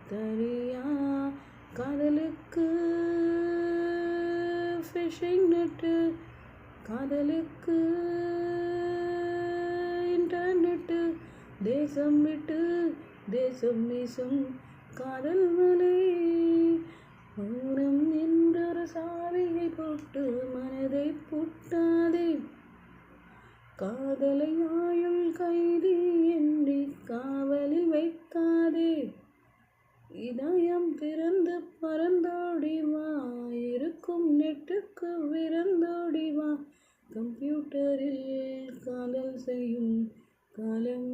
தரியா காதலுக்கு phishing net, காதலுக்கு internet, தேசம் விட்டு தேசம் வீசும் காதல் மலை. மௌனம் என்றொரு சாவியை போட்டு மனதை பூட்டாதே, காதலை ஆயுள் கைதி என்று காவலில் வைக்காதே. இதயம் திறந்து பறந்தோடி வா, இருக்கும் நெட்டுக்கு விரந்தோடி வா. கம்ப்யூட்டரில் காதல் செய்யும் காலம்